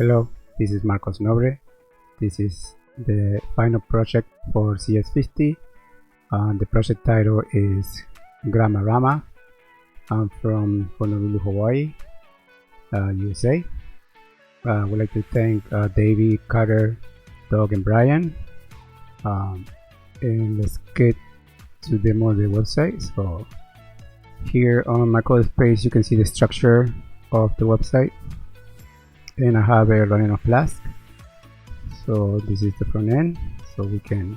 Hello, this is Marcos Nobre. This is the final project for CS50. The project title is Grammarama. I'm from Honolulu, Hawaii, USA. I would like to thank Davey, Carter, Doug, and Brian. And let's get to demo the website. So here on my code space, you can see the structure of the website. And I have it running on Flask. So this is the front end. So we can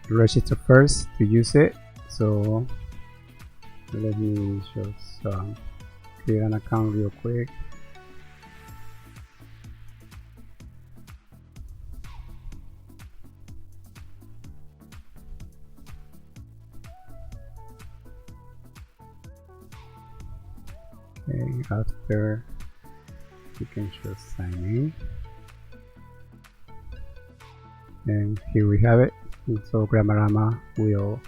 register first to use it. So let me just create an account real quick. Okay, after you can just sign in, and here we have it. And so Grammarama will,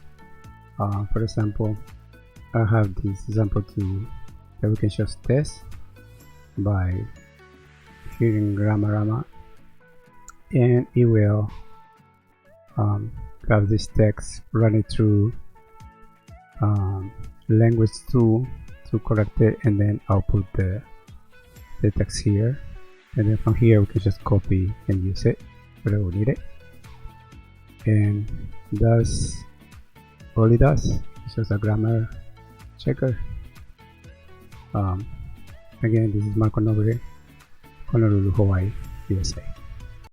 for example, I have this example that we can just test by hitting Grammarama, and it will have this text running through LanguageTool to correct it, and then output the text here, and then from here we can just copy and use it wherever we need it. And that's all it does. It's just a grammar checker. Again, this is Marco Nobre, Honolulu, Hawaii, USA.